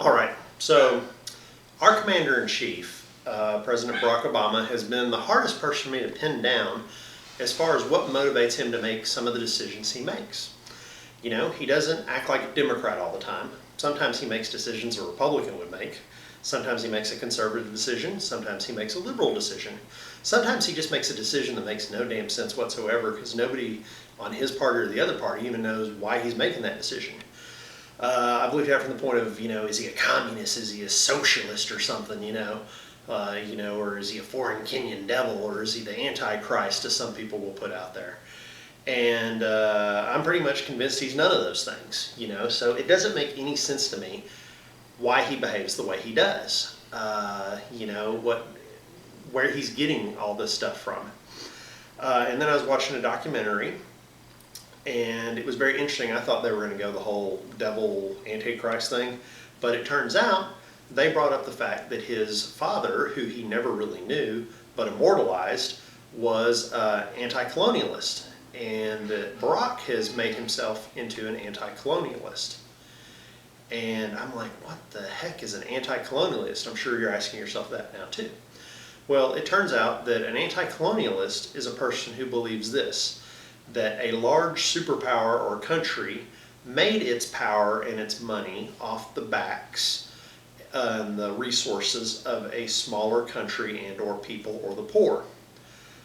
All right, so our Commander-in-Chief, President Barack Obama, has been the hardest person for me to pin down as far as what motivates him to make some of the decisions he makes. You know, he doesn't act like a Democrat all the time. Sometimes he makes decisions a Republican would make. Sometimes he makes a conservative decision. Sometimes he makes a liberal decision. Sometimes he just makes a decision that makes no damn sense whatsoever because nobody on his party or the other party even knows why he's making that decision. I've looked at it from the point of, is he a communist? Is he a socialist or something, or is he a foreign Kenyan devil, or is he the Antichrist, as some people will put out there? And I'm pretty much convinced he's none of those things, so it doesn't make any sense to me why he behaves the way he does, where he's getting all this stuff from. And then I was watching a documentary, and it was very interesting. I thought they were going to go the whole devil Antichrist thing, but it turns out they brought up the fact that his father, who he never really knew but immortalized, was anti-colonialist, and that Barack has made himself into an anti-colonialist. And I'm like, what the heck is an anti-colonialist? I'm sure you're asking yourself that now too. Well, it turns out that an anti-colonialist is a person who believes this, that a large superpower or country made its power and its money off the backs and the resources of a smaller country and or people or the poor.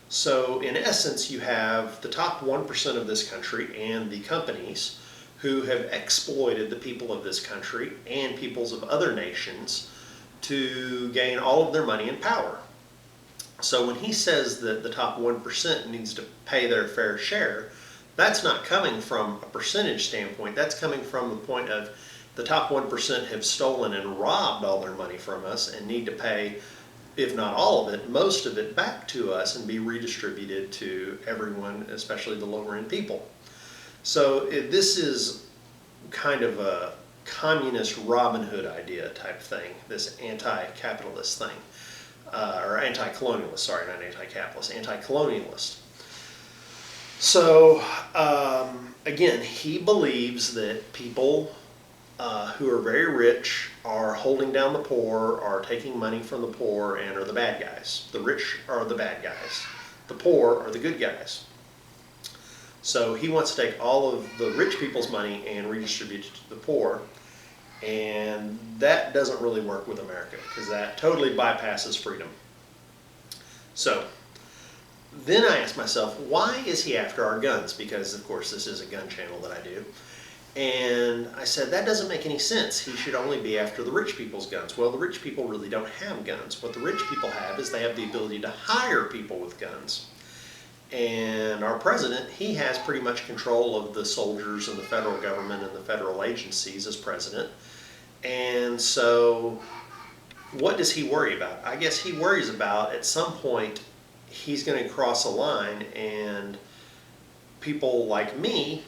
So in essence, you have the top 1% of this country and the companies who have exploited the people of this country and peoples of other nations to gain all of their money and power. So when he says that the top 1% needs to pay their fair share, that's not coming from a percentage standpoint. That's coming from the point of the top 1% have stolen and robbed all their money from us and need to pay, if not all of it, most of it back to us and be redistributed to everyone, especially the lower end people. So this is kind of a communist Robin Hood idea type thing, this anti-capitalist thing. Or anti-colonialist, sorry, not anti-capitalist, anti-colonialist. So, again, he believes that people who are very rich are holding down the poor, are taking money from the poor, and are the bad guys. The rich are the bad guys. The poor are the good guys. So he wants to take all of the rich people's money and redistribute it to the poor. And that doesn't really work with America because that totally bypasses freedom. So then I asked myself, why is he after our guns? Because of course this is a gun channel that I do. And I said, that doesn't make any sense. He should only be after the rich people's guns. Well, the rich people really don't have guns. What the rich people have is they have the ability to hire people with guns. And our president, he has pretty much control of the soldiers and the federal government and the federal agencies as president. And so what does he worry about? I guess he worries about at some point he's going to cross a line and people like me,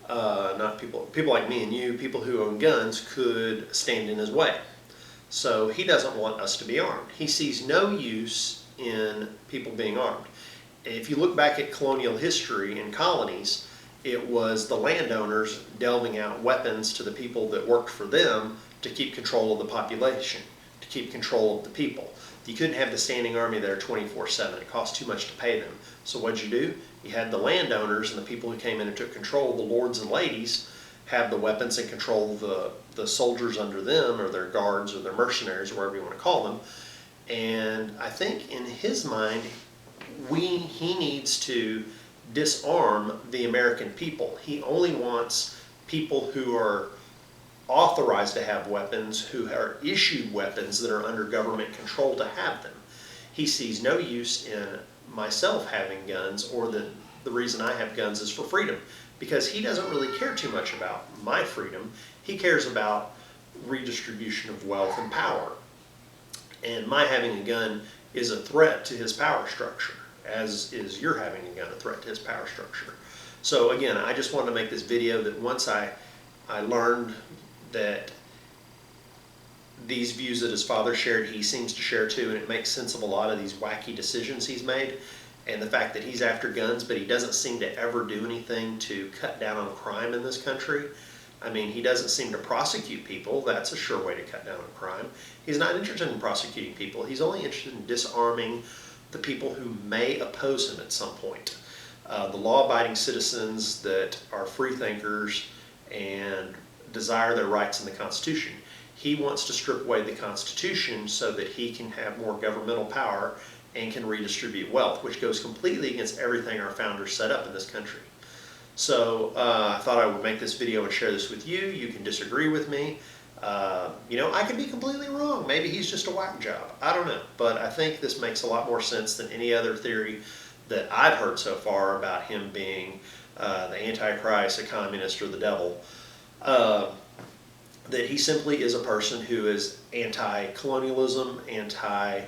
people like me and you, people who own guns could stand in his way. So he doesn't want us to be armed. He sees no use in people being armed. If you look back at colonial history in colonies, it was the landowners delving out weapons to the people that worked for them to keep control of the population, to keep control of the people. You couldn't have the standing army there 24/7. It cost too much to pay them. So what'd you do? You had the landowners and the people who came in and took control, the lords and ladies, have the weapons and control the soldiers under them or their guards or their mercenaries or whatever you want to call them. And I think in his mind, he needs to disarm the American people. He only wants people who are authorized to have weapons, who are issued weapons that are under government control to have them. He sees no use in myself having guns, or the reason I have guns is for freedom, because he doesn't really care too much about my freedom. He cares about redistribution of wealth and power. And my having a gun is a threat to his power structure, as is your having a gun a threat to his power structure. So again, I just wanted to make this video that once I learned that these views that his father shared, he seems to share too, and it makes sense of a lot of these wacky decisions he's made, and the fact that he's after guns, but he doesn't seem to ever do anything to cut down on crime in this country. I mean, he doesn't seem to prosecute people. That's a sure way to cut down on crime. He's not interested in prosecuting people. He's only interested in disarming the people who may oppose him at some point. The law-abiding citizens that are free thinkers and desire their rights in the Constitution. He wants to strip away the Constitution so that he can have more governmental power and can redistribute wealth, which goes completely against everything our founders set up in this country. So I thought I would make this video and share this with you. You can disagree with me. You know, I could be completely wrong. Maybe he's just a whack job. I don't know. But I think this makes a lot more sense than any other theory that I've heard so far about him being the Antichrist, a communist, or the devil. That he simply is a person who is anti-colonialism, anti-empire,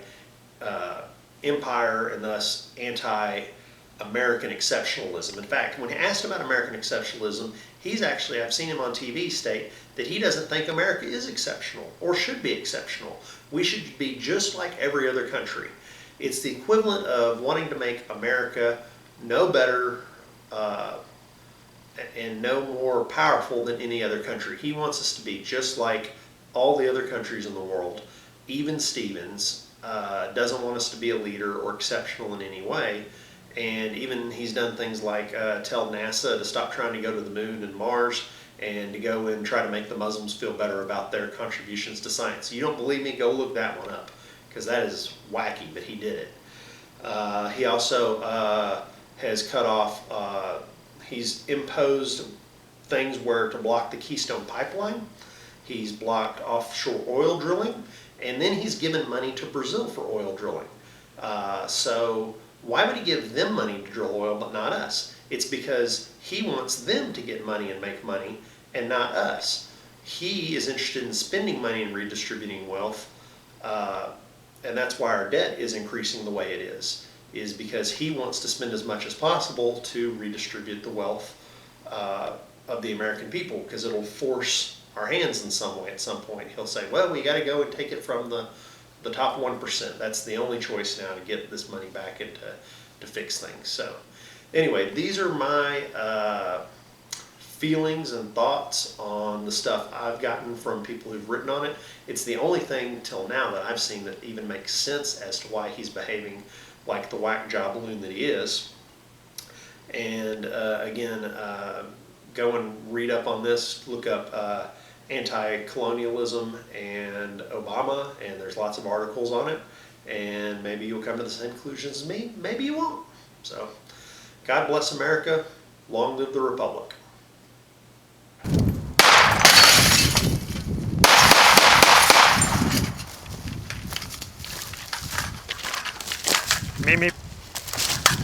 and thus anti-American exceptionalism. In fact, when asked about American exceptionalism, he's actually, I've seen him on TV state that he doesn't think America is exceptional or should be exceptional. We should be just like every other country. It's the equivalent of wanting to make America no better and no more powerful than any other country. He wants us to be just like all the other countries in the world. Even Stevens doesn't want us to be a leader or exceptional in any way. And even he's done things like tell NASA to stop trying to go to the moon and Mars and to go and try to make the Muslims feel better about their contributions to science. You don't believe me? Go look that one up, because that is wacky, but he did it. He also has cut off, he's imposed things where to block the Keystone Pipeline. He's blocked offshore oil drilling, and then he's given money to Brazil for oil drilling. So why would he give them money to drill oil but not us? It's because he wants them to get money and make money and not us. He is interested in spending money and redistributing wealth, and that's why our debt is increasing the way it is because he wants to spend as much as possible to redistribute the wealth of the American people, because it'll force our hands in some way at some point. He'll say, well, we got to go and take it from the top 1%. That's the only choice now to get this money back and to fix things. So anyway, these are my feelings and thoughts on the stuff I've gotten from people who've written on it. It's the only thing till now that I've seen that even makes sense as to why he's behaving like the whack job balloon that he is. And again, go and read up on this. Look up Anti-Colonialism and Obama, and there's lots of articles on it, and maybe you'll come to the same conclusions as me, maybe you won't. So, God bless America, long live the Republic. Meep, meep.